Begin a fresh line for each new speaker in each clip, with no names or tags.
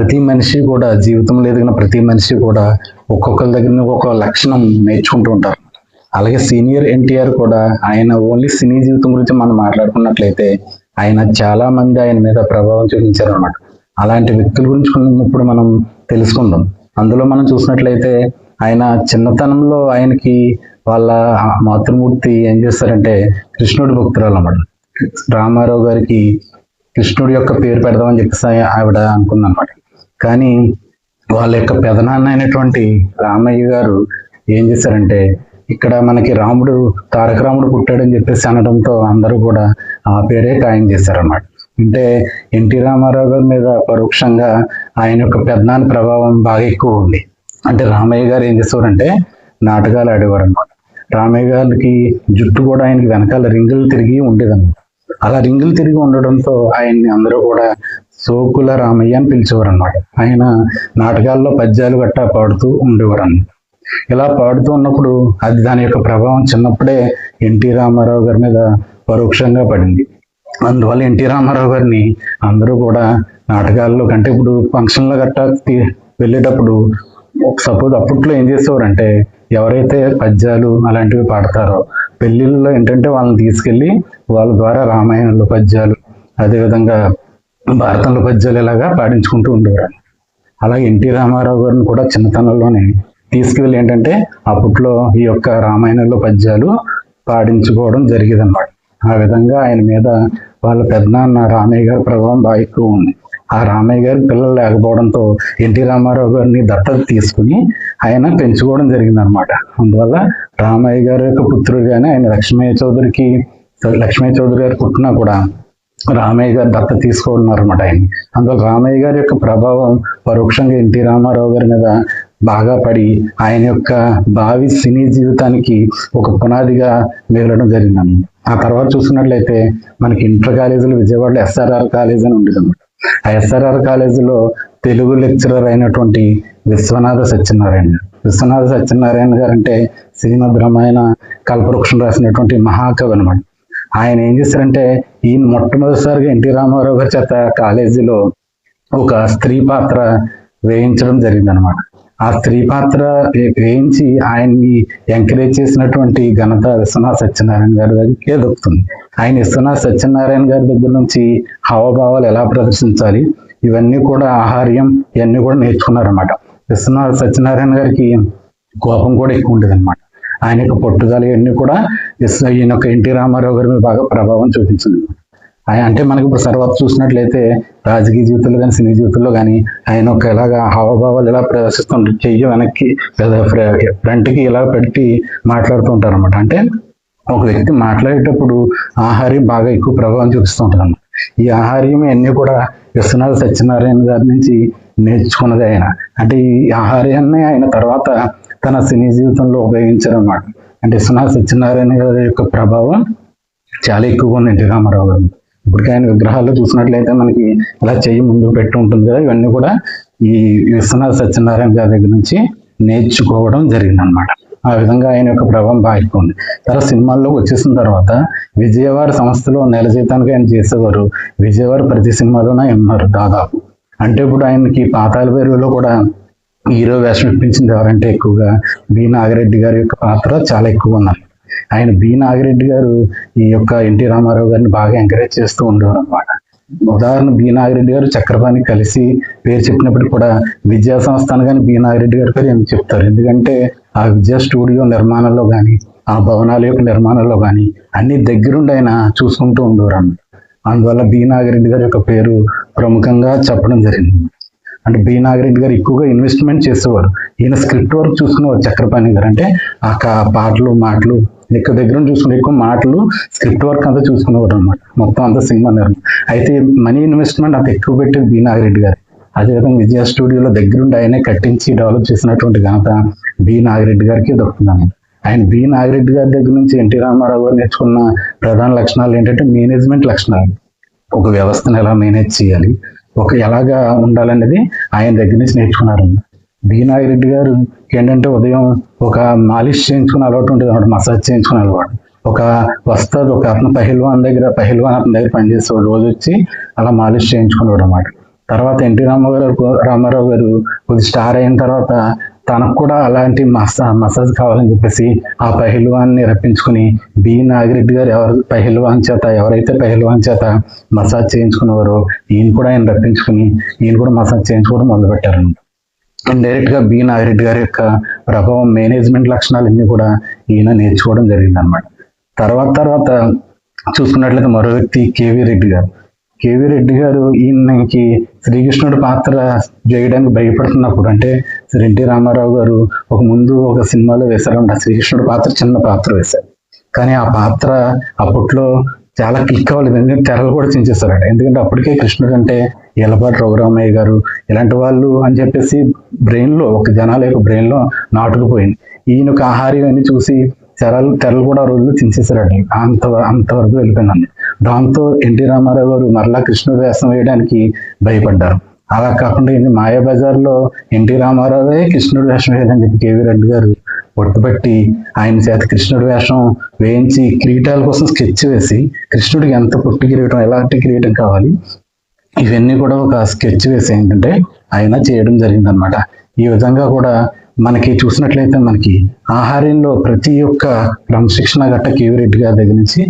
ప్రతి మనిషి కూడా జీవితంలో ఎదిగిన ప్రతి మనిషి కూడా ఒక్కొక్కరి దగ్గర నుంచి ఒక్కొక్క లక్షణం నేర్చుకుంటూ ఉంటారు. అలాగే సీనియర్ ఎన్టీఆర్ కూడా ఆయన ఓన్లీ సినీ జీవితం గురించి మనం మాట్లాడుకున్నట్లయితే ఆయన చాలా మంది ఆయన మీద ప్రభావం చూపించారు అనమాట. అలాంటి వ్యక్తుల గురించి ఇప్పుడు మనం తెలుసుకుందాం. అందులో మనం చూసినట్లయితే ఆయన చిన్నతనంలో ఆయనకి వాళ్ళ మాతృమూర్తి ఏం చేస్తారంటే కృష్ణుడి భక్తురాలు అన్నమాట. రామారావు గారికి కృష్ణుడి యొక్క పేరు పెడదామని చెప్పేసి ఆవిడ అనుకుందనమాట. కానీ వాళ్ళ యొక్క పెదనాన్న అయినటువంటి రామయ్య గారు ఏం చేశారంటే ఇక్కడ మనకి రాముడు తారక రాముడు పుట్టాడని చెప్పేసి అనడంతో అందరూ కూడా ఆ పేరే ఖాయం చేశారన్నమాట. అంటే ఎన్టీ రామారావు గారి మీద పరోక్షంగా ఆయన యొక్క పెదనాన్న ప్రభావం బాగా ఎక్కువ ఉంది. అంటే రామయ్య గారు ఏం చేసేవారంటే నాటకాలు ఆడేవారు అనమాట. రామయ్య గారికి జుట్టు కూడా ఆయనకి వెనకాల రింగులు తిరిగి ఉండేదన్నమాట. అలా రింగులు తిరిగి ఉండడంతో ఆయన్ని అందరూ కూడా సోకుల రామయ్య అని పిలిచేవారు అనమాట. ఆయన నాటకాల్లో పద్యాలు గట్టా పాడుతూ ఉండేవారు అన్నమాట. ఇలా పాడుతూ ఉన్నప్పుడు అది దాని యొక్క ప్రభావం చిన్నప్పుడే ఎన్టీ రామారావు గారి మీద పరోక్షంగా పడింది. అందువల్ల ఎన్టీ రామారావు గారిని అందరూ కూడా నాటకాల్లో కంటే ఇప్పుడు ఫంక్షన్లో గట్టా వెళ్ళేటప్పుడు సపోజ్ అప్పట్లో ఏం చేసేవారంటే ఎవరైతే పద్యాలు అలాంటివి పాడతారో పెళ్లిళ్ళలో ఏంటంటే వాళ్ళని తీసుకెళ్ళి వాళ్ళ ద్వారా రామాయణంలో పద్యాలు అదేవిధంగా భారతంలో పద్యాలు ఇలాగా పాడించుకుంటూ ఉండేవారు. అలాగే ఎన్టీ రామారావు గారిని కూడా చిన్నతనంలోనే తీసుకువెళ్ళి ఏంటంటే అప్పట్లో ఈ యొక్క రామాయణంలో పద్యాలు పాడించుకోవడం జరిగేది అన్నమాట. ఆ విధంగా ఆయన మీద వాళ్ళ పెద్దనాన్న రామయ్య గారి ప్రభావం బాగా ఎక్కువ ఉంది. ఆ రామయ్య గారి పిల్లలు లేకపోవడంతో ఎన్టీ రామారావు గారిని దత్తత తీసుకుని ఆయన పెంచుకోవడం జరిగింది అనమాట. అందువల్ల రామయ్య గారి యొక్క పుత్రుడుగానే ఆయన లక్ష్మయ్య చౌదరి గారు పుట్టినా కూడా రామయ్య గారు దత్తత తీసుకోవడం అనమాట ఆయన. అందువల్ల రామయ్య గారి యొక్క ప్రభావం పరోక్షంగా ఎన్టీ రామారావు గారి మీద బాగా పడి ఆయన యొక్క భావి సినీ జీవితానికి ఒక పునాదిగా మిగలడం జరిగిందన్నమాట. ఆ తర్వాత చూసుకున్నట్లయితే మనకి ఇంటర్ కాలేజీలో విజయవాడలో SRR కాలేజ్ అని ఉండేది అనమాట. ఆ SRR కాలేజీలో తెలుగు లెక్చరర్ అయినటువంటి విశ్వనాథ సత్యనారాయణ గారు అంటే శ్రీమద్ రామాయణ కల్పవృక్షం రాసినటువంటి మహాకవి అనమాట. ఆయన ఏం చేశారంటే ఈయన మొట్టమొదటిసారిగా ఎన్టీ రామారావు గారి చేత కాలేజీలో ఒక స్త్రీ పాత్ర వేయించడం జరిగింది అనమాట. ఆ స్త్రీ పాత్ర వేయించి ఆయన్ని ఎంకరేజ్ చేసినటువంటి ఘనత విశ్వనాథ సత్యనారాయణ గారి దగ్గరికే దొరుకుతుంది. ఆయన విశ్వనాథ సత్యనారాయణ గారి దగ్గర నుంచి హావభావాలు ఎలా ప్రదర్శించాలి ఇవన్నీ కూడా ఆహార్యం ఇవన్నీ కూడా నేర్చుకున్నారన్నమాట. విశ్వనాథ సత్యనారాయణ గారికి కోపం కూడా ఎక్కువ ఉండేది అనమాట. ఆయన యొక్క పట్టుదల ఇవన్నీ కూడా ఈయన యొక్క ఎన్టీ రామారావు గారి మీద బాగా ప్రభావం చూపించింది. అంటే మనకి ఇప్పుడు తర్వాత చూసినట్లయితే రాజకీయ జీవితంలో కానీ సినీ జీవితంలో కానీ ఆయన ఒక ఇలాగా హావభావాలు ఇలా ప్రదర్శిస్తుంటారు. చెయ్యి వెనక్కి ఫ్రంట్కి ఇలా పెట్టి మాట్లాడుతూ ఉంటారు అనమాట. అంటే ఒక వ్యక్తి మాట్లాడేటప్పుడు ఆహార్యం బాగా ఎక్కువ ప్రభావం చూపిస్తూ ఉంటుంది అన్నమాట. ఈ ఆహార్యం అన్నీ కూడా విశ్వనాథ సత్యనారాయణ గారి నుంచి నేర్చుకున్నది ఆయన. అంటే ఈ ఆహార్యాన్ని ఆయన తర్వాత తన సినీ జీవితంలో ఉపయోగించారు అన్నమాట. అంటే విశ్వనాథ సత్యనారాయణ గారి యొక్క ప్రభావం చాలా ఎక్కువగా ఉంది ఎన్టీ రామారావు గారు. ఇప్పటికీ ఆయన విగ్రహాల్లో చూసినట్లయితే మనకి ఇలా చెయ్యి ముందు పెట్టి ఉంటుంది కదా, ఇవన్నీ కూడా ఈ విశ్వనాథ సత్యనారాయణ గారి దగ్గర నుంచి నేర్చుకోవడం జరిగింది అనమాట. ఆ విధంగా ఆయన యొక్క ప్రభావం బాగా ఎక్కువ ఉంది. తర్వాత సినిమాల్లోకి వచ్చేసిన తర్వాత విజయవాడ సంస్థలో నెల జీతానికి ఆయన చేసేవారు. విజయవాడ ప్రతి సినిమాలోనే ఉన్నారు దాదాపు. అంటే ఇప్పుడు ఆయనకి పాతాళ భైరవిలో కూడా హీరో వేషం ఇప్పించింది ఎవరంటే ఎక్కువగా బి నాగిరెడ్డి గారి యొక్క పాత్ర చాలా ఎక్కువ ఉన్నారు. ఆయన బి నాగిరెడ్డి గారు ఈ యొక్క ఎన్టీ రామారావు గారిని బాగా ఎంకరేజ్ చేస్తూ ఉండేవారు అనమాట. ఉదాహరణ బి నాగిరెడ్డి గారు చక్రపాణి కలిసి పేరు చెప్పినప్పటికీ కూడా విద్యా సంస్థానం కానీ బి నాగిరెడ్డి గారి పేరు ఎందుకు చెప్తారు? ఎందుకంటే ఆ విద్యా స్టూడియో నిర్మాణంలో కానీ ఆ భవనాల యొక్క నిర్మాణంలో కానీ అన్ని దగ్గరుండి ఆయన చూసుకుంటూ ఉండేవారు అన్నమాట. అందువల్ల బి నాగిరెడ్డి గారి యొక్క పేరు ప్రముఖంగా చెప్పడం జరిగింది. అంటే బి నాగిరెడ్డి గారు ఎక్కువగా ఇన్వెస్ట్మెంట్ చేసేవారు. ఈయన స్క్రిప్ట్ వర్క్ చూసుకునేవారు చక్రపాణి గారు. అంటే ఆ పాటలు మాటలు ఎక్కువ దగ్గర చూసుకునే ఎక్కువ మాటలు స్క్రిప్ట్ వర్క్ అంతా చూసుకునేవారు అనమాట. మొత్తం అంతా సినిమా నిర్మాణం. అయితే మనీ ఇన్వెస్ట్మెంట్ అంత ఎక్కువ పెట్టేది బి నాగిరెడ్డి గారు. అదేవిధంగా విజయ స్టూడియోలో దగ్గరుండి ఆయనే కట్టించి డెవలప్ చేసినటువంటి ఘనత బి నాగిరెడ్డి గారికి దొరుకుతుంది. ఆయన బి నాగిరెడ్డి గారి దగ్గర నుంచి ఎన్టీ రామారావు గారు నేర్చుకున్న ప్రధాన లక్షణాలు ఏంటంటే మేనేజ్మెంట్ లక్షణాలు. ఒక వ్యవస్థను ఎలా మేనేజ్ చేయాలి, ఒక ఎలాగా ఉండాలనేది ఆయన దగ్గర నుంచి నేర్చుకున్నారు. బి నాగిరెడ్డి గారు ఏంటంటే ఉదయం ఒక మాలిష్ చేయించుకుని అలవాటు ఉంటుంది అన్నమాట, మసాజ్ చేయించుకుని అలవాటు. ఒక వస్తుంది ఒక అతను పహిల్వాన్ అతని దగ్గర పనిచేసేవాడు, రోజు వచ్చి అలా మాలిష్ చేయించుకునేవాడు అన్నమాట. తర్వాత రామారావు గారు కొద్ది స్టార్ అయిన తర్వాత తనకు కూడా అలాంటి మసాజ్ కావాలని చెప్పేసి ఆ పహిల్వాన్ని రప్పించుకుని బి నాగిరెడ్డి గారు ఎవరైతే పహిల్వాన్ చేత మసాజ్ చేయించుకునేవారో ఈయన కూడా ఆయన రప్పించుకుని ఈయన కూడా మసాజ్ చేయించుకోవడం మొదలుపెట్టారు. ఇండైరెక్ట్ గా బి నాగిరెడ్డి గారి యొక్క ప్రభావం, మేనేజ్మెంట్ లక్షణాలన్నీ కూడా ఈయన నేర్చుకోవడం జరిగింది అనమాట. తర్వాత చూసుకున్నట్లయితే మరో వ్యక్తి కేవీ రెడ్డి గారు ఈయనకి శ్రీకృష్ణుడి పాత్ర చేయడానికి భయపడుతున్నప్పుడు, అంటే ఎన్టీ రామారావు గారు ఒక సినిమాలో వేశారంట, శ్రీకృష్ణుడి పాత్ర చిన్న పాత్ర వేశారు. కానీ ఆ పాత్ర అప్పట్లో చాలా క్లిక్ అవ్వలేదు, ఎందుకంటే తెరలు కూడా చించేస్తారట. ఎందుకంటే అప్పటికే కృష్ణుడు అంటే ఎలపాటి రఘురామయ్య గారు ఇలాంటి వాళ్ళు అని చెప్పేసి జనాల యొక్క బ్రెయిన్ లో నాటుకుపోయింది. ఈయన ఒక ఆహార్యం అని చూసి తెరలు కూడా రోజులు చించేసారట. అంతవరకు వెళ్ళిపోయిందండి. దాంతో ఎన్టీ రామారావు గారు మరలా కృష్ణుడు వేషం వేయడానికి భయపడ్డారు. అలా కాకుండా మాయాబజార్లో ఎన్టీ రామారావే కృష్ణుడు వేషం వేయాలని చెప్పి కేవీ రెడ్డి గారు పట్టుబట్టి ఆయన చేత కృష్ణుడి వేషం వేయించి కిరీటాల కోసం స్కెచ్ వేసి కృష్ణుడికి ఎంత పొట్టి కిరీటం, ఎలాంటి కిరీటం కావాలి, ఇవన్నీ కూడా ఒక స్కెచ్ వేసి ఏంటంటే ఆయన చేయడం జరిగిందనమాట. ఈ విధంగా కూడా మనకి చూసినట్లయితే మనకి ఆహార్యంలో ప్రతి ఒక్క క్రమశిక్షణ గట్ట కేవీ రెడ్డి గారి దగ్గర నుంచి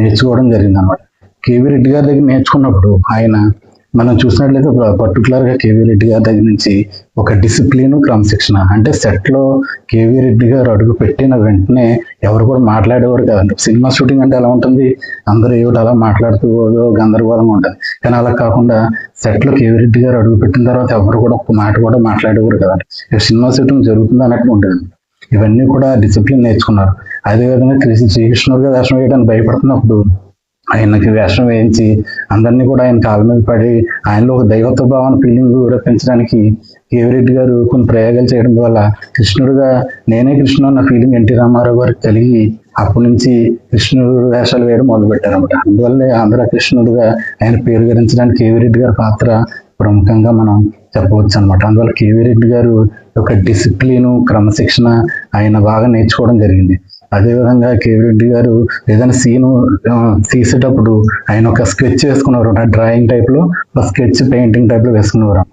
నేర్చుకోవడం జరిగిందనమాట. కేవీ రెడ్డి గారి దగ్గర నేర్చుకున్నప్పుడు మనం చూసినట్లయితే పర్టికులర్ గా కేవీ రెడ్డి గారి దగ్గర నుంచి ఒక డిసిప్లిన్, క్రమశిక్షణ, అంటే సెట్ లో కేవీ రెడ్డి గారు అడుగు పెట్టిన వెంటనే ఎవరు కూడా మాట్లాడేవారు కదండి. సినిమా షూటింగ్ అంటే ఎలా ఉంటుంది, అందరూ ఏమిటి అలా మాట్లాడుతూ గందరగోళంగా ఉంటుంది. కానీ అలా కాకుండా సెట్ లో కేవీ రెడ్డి గారు అడుగు పెట్టిన తర్వాత ఎవరు కూడా ఒక్క మాట కూడా మాట్లాడేవారు కదండి. సినిమా షూటింగ్ జరుగుతుంది అన్నట్టు ఉంటుంది. ఇవన్నీ కూడా డిసిప్లిన్ నేర్చుకున్నారు. అదేవిధంగా శ్రీకృష్ణుడిగా వేషం వేయడానికి భయపడుతున్నప్పుడు ఆయనకి వేషం వేయించి అందరినీ కూడా ఆయన కాళ్ళ మీద పడి ఆయనలో ఒక దైవత్వ భావన ఫీలింగ్ రప్పించడానికి కేవీ రెడ్డి గారు కొన్ని ప్రయోగాలు చేయడం వల్ల నేనే కృష్ణుడు అన్న ఫీలింగ్ ఎన్టీ రామారావు గారికి కలిగి అప్పటి నుంచి కృష్ణుడు వేషాలు వేయడం మొదలుపెట్టారు అనమాట. అందువల్లే ఆంధ్ర కృష్ణుడుగా ఆయన పేరు గడించడానికి కేవీ రెడ్డి గారి పాత్ర ప్రముఖంగా మనం చెప్పవచ్చు అనమాట. అందువల్ల కేవీ రెడ్డి గారు ఒక డిసిప్లిన్, క్రమశిక్షణ ఆయన బాగా నేర్చుకోవడం జరిగింది. అదేవిధంగా కేవీ రెడ్డి గారు ఏదైనా సీను తీసేటప్పుడు ఆయన ఒక స్కెచ్ వేసుకున్నారు, డ్రాయింగ్ టైప్ లో ఒక స్కెచ్ పెయింటింగ్ టైప్ లో వేసుకున్నారు.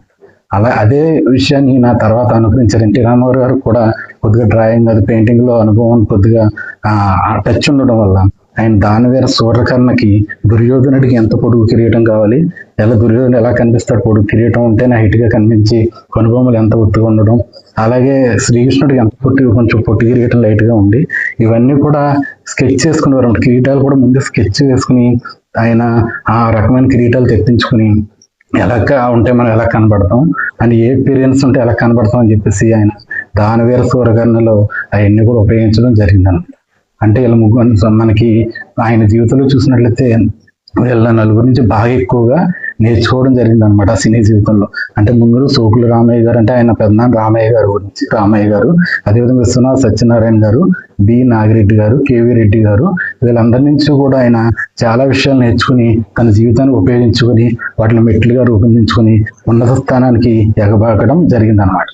అదే విషయాన్ని నా తర్వాత అనుకరించారు. ఎన్టీ రామారావు గారు కూడా కొద్దిగా డ్రాయింగ్, పెయింటింగ్ లో అనుభవం కొద్దిగా టచ్ ఉండడం వల్ల ఆయన దానివీర సూర్యకర్ణకి దుర్యోధనుడికి ఎంత పొడుగు కిరీటం కావాలి, దుర్యోధనుడు ఎలా కనిపిస్తాడు, పొడుగు కిరీటం ఉంటేనే హైట్ గా కనిపించి కనుబొమ్మలు ఎంత ఒత్తుగా ఉండడం, అలాగే శ్రీకృష్ణుడికి ఎంత కొంచెం పొట్టి కిరీటం లైట్ గా ఉంది, ఇవన్నీ కూడా స్కెచ్ చేసుకునేవారు. కిరీటాలు కూడా ముందే స్కెచ్ వేసుకుని ఆయన ఆ రకమైన కిరీటాలు తెప్పించుకుని ఎలా ఉంటే మనం ఎలా కనబడతాం అని, ఏ ఎక్స్పీరియన్స్ ఉంటే ఎలా కనబడతాం అని చెప్పేసి ఆయన దానవీర సూరకర్ణలో అవన్నీ కూడా ఉపయోగించడం జరిగిందన్నమాట. అంటే ఇలా మనకి ఆయన జీవితంలో చూసినట్లయితే వీళ్ళ నలుగురు నుంచి బాగా ఎక్కువగా నేర్చుకోవడం జరిగింది అనమాట సినీ జీవితంలో. అంటే ముందు సోకులు రామయ్య గారు, అంటే ఆయన పెద్దనాన్న రామయ్య గారు, అదేవిధంగా విశ్వనాథ్ సత్యనారాయణ గారు, బి నాగిరెడ్డి గారు, కేవీ రెడ్డి గారు, వీళ్ళందరి నుంచి కూడా ఆయన చాలా విషయాలు నేర్చుకుని తన జీవితాన్ని ఉపయోగించుకొని వాటిని మెట్లుగా రూపొందించుకొని ఉన్నత స్థానానికి ఎగబాకడం జరిగిందనమాట.